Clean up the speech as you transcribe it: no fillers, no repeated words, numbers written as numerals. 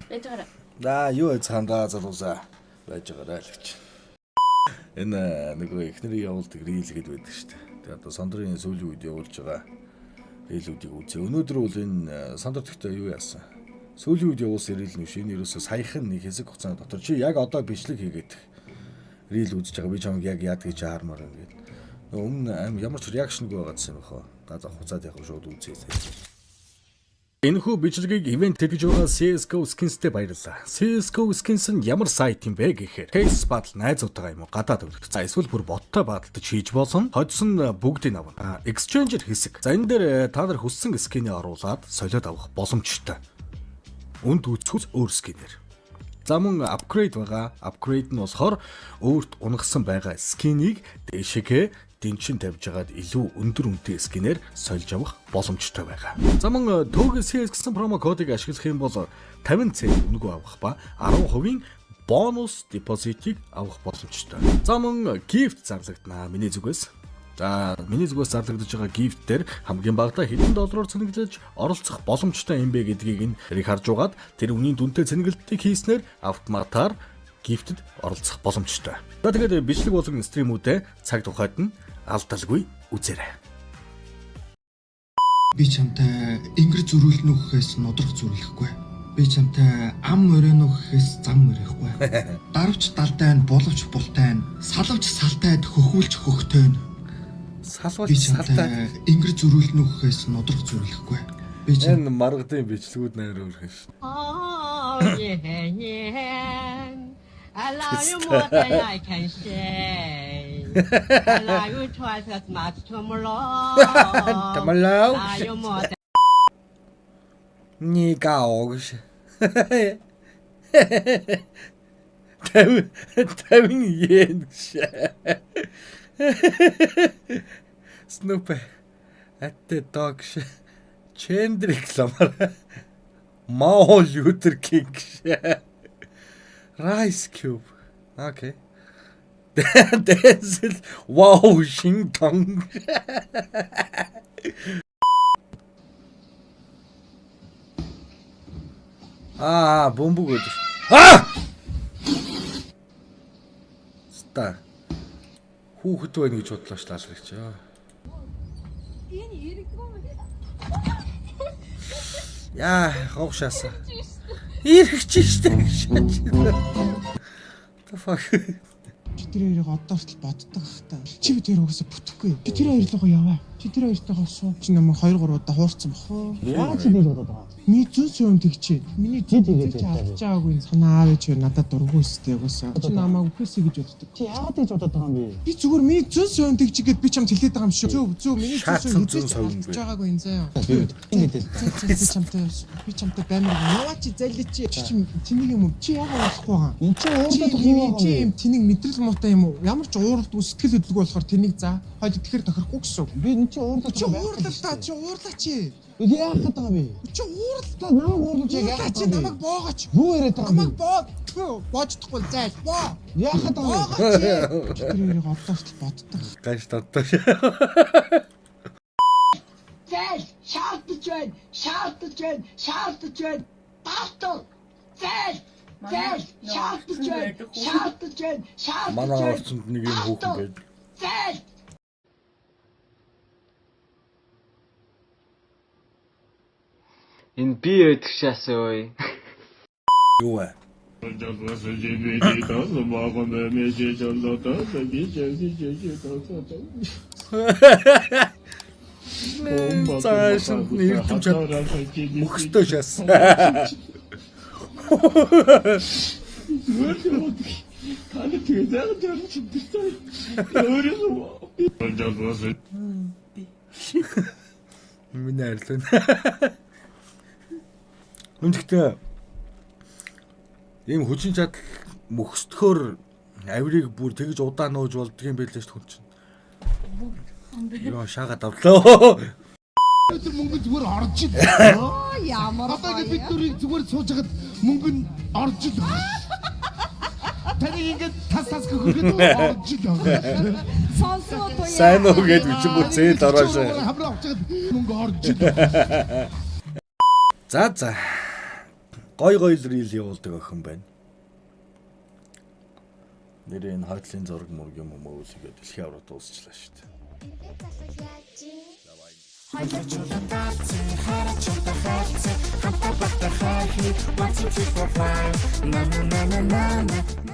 байж байгаарай. За юу цаандаа залуусаа байж байгаарай л гэж. Энэ нөгөө эхнэрийн явуулдаг рил гэдэг байдаг шүү дээ. Тэгээ одоо сандрын сүүлийн үед явуулж байгаа рилүүдийг үзье. Өнөөдөр бол энэ сандар төгтөө юу яасан? Сүүлийн үед явуулсан рил нь биш. Энэ ерөөсө саяхан нэг хэсэг хугацааны дотор чи яг одоо бичлэг хийгээд рил үзэж байгаа. Би чамд яг яад гэж хаармаар юм гээд. Өмнө ямар ч реакшнгүй байгаадсан юм бахаа. За хуцаад яг шууд үзье. Энэхүү бичлэгийг ивент тэгж байгаа CS:GO Skins-тэй баярлалаа. CS:GO Skins нь ямар сайт юм бэ гэхээр case battle найзуудтайгаа юм уу гадаад өвлөх. За эсвэл бүр боттой баталдаж хийж болсон. Хоцсон бүгдийг авна. Exchange хэсэг. За энэ дээр та нар хүссэн скинийг оруулаад солиод авах боломжтой. Үнд үүсгүүс өөр скинээр. За мөн апгрейд байгаа. Апгрейд нь болохоор өөрт унгасан байгаа скинийг дээшгээ дэнчин тавьж байгаад илүү өндөр үнэтэй скинээр сольж авах боломжтой байгаа. За мөн төгс гэсэн промо кодыг ашиглах юм бол 50 цент үнэгүй авах ба 10% бонус депозитыг авах боломжтой. За мөн gift зарлагдана миний зүгээс. За миний зүгээс зарлагдаж байгаа gift дээр хамгийн багадаа хэдэн доллараар цэнэглэж оролцох боломжтой юм бэ гэдгийг энэ харж угаад тэр үнийн дүнтэй цэнэглэлтийг хийснээр автоматар гифтэд оролцох боломжтой. За тэгээд бичлэг болгон стримүүдээ цаг тухайд нь алдалгүй үзээрэй. Би чамтай ингэр зөрүүлнө гэхээс нодрох зөрүүлэхгүй. Би чамтай ам өрөөнө гэхээс зам өрөхгүй. Дарвч далтай нь боловч бултай нь салвч салтайд хөхүүлж хөхтэй нь. Салвч салтай ингэр зөрүүлнө гэхээс нодрох зөрүүлэхгүй. Би энэ маргадын бичлэгүүд нээр өөрхөн ш. I love you more than I can say. I love you twice as much tomorrow. Tomorrow. I love you more than Нига огш. Тавин yen ш. Snoop at the dog ш. Чендрик ламар. Mao Luther King ш. Rice Cube. Okay. Denzel Washington. Бомбог өдөр. Ста. Хүүхэд байна гэж бодлоо ш таалгч. Энэ иргэдгүй мөн. Яа, ховшаасаа. Ирэх штэ. The fuck. чи тэр хоёрыг одоос л боддог хта. Чи тэр угсаа бүтэхгүй. Чи тэр хоёр руугаа яваа. Чи тэр хоёртойгоо суу. Чи намайг 2 3 удаа хуурсан бохоо. Яагаад чи дээд бодоод байгаа? Миний зүс юм тэгчээ. Миний Чи зүс тэгээд авч байгаагүй санаа аваач надад дургүй өстэй угсаа. Чи намайг үхээсэй гэж боддог. Чи яагаад гэж бодоод байгаа юм бэ? Би зүгээр миний зүс юм тэгчихэд би чамд хэлээд байгаа юм шүү. Зөв миний зүс Шаацсан юм зүс хэлж совингүй. байгаагүй энэ заяа. Ингэдэл. Би чамтай баймир яваа чи залли чи тэнэг юм уу? Чи яагаад болохгүй байгаа? Энд чи өөрөө Чи юм тэнэг мэдрэл муутай юм уу? Ямар ч ууралдгүй сэтгэл хөдлөлгүй болохоор тэнэг за. Хойд тэгэхээр тохирохгүй гэсэн. би энэ чи өөрөө Чи уурлаа чи уурлаа чи. яах гэдэг юм бэ? Чи уурлаа. Намайг уурлаж яах Уурлаа чи гэдэг юм бэ? намайг боогооч. Юу яриад байгаа юм Намайг бэ? боождохгүй зайл боо. Яах гэдэг юм бэ? Боогооч чи. Чи тэр хоёрыг одоос л боддог. Гаш таттай. Зээл шаалтж байна. Баатар. Зээл шаалтж байна. Манай орчинд нэг юм хүүхэн байдаг. Зээл Энэ би ядах шаасаа ой. Юу вэ? Цааш нэртэн чад мөхстэй шас. Миний хайрлаа. Үнэхээр ийм хүчин чадал мөхсдөхөөр авирыг бүр тэгж удаан нууж болдго юм байлээ шүү хүн чинь. Яа шаагаад авлаа. Тэр мөнгө зүгээр орж ил. Ямар одоо бид нүрийг зүгээр сууж хагаад мөнгө нь орж ил. Таны ингээд тас гөхөд орж ил. Сонсоо туяа. Сайн уу гэж үчингүү зээл ороошоо. Хамраа авчаад мөнгө орж ил. За. Гой рил явуулдаг охин байна. Нэрийн хойтлын зураг мөрг юм уу үлгээд дэлхийн аврал дуусчлаа шүү дээ. Хамтаа багтахаар хий, what's it for fun? Na na na na na na.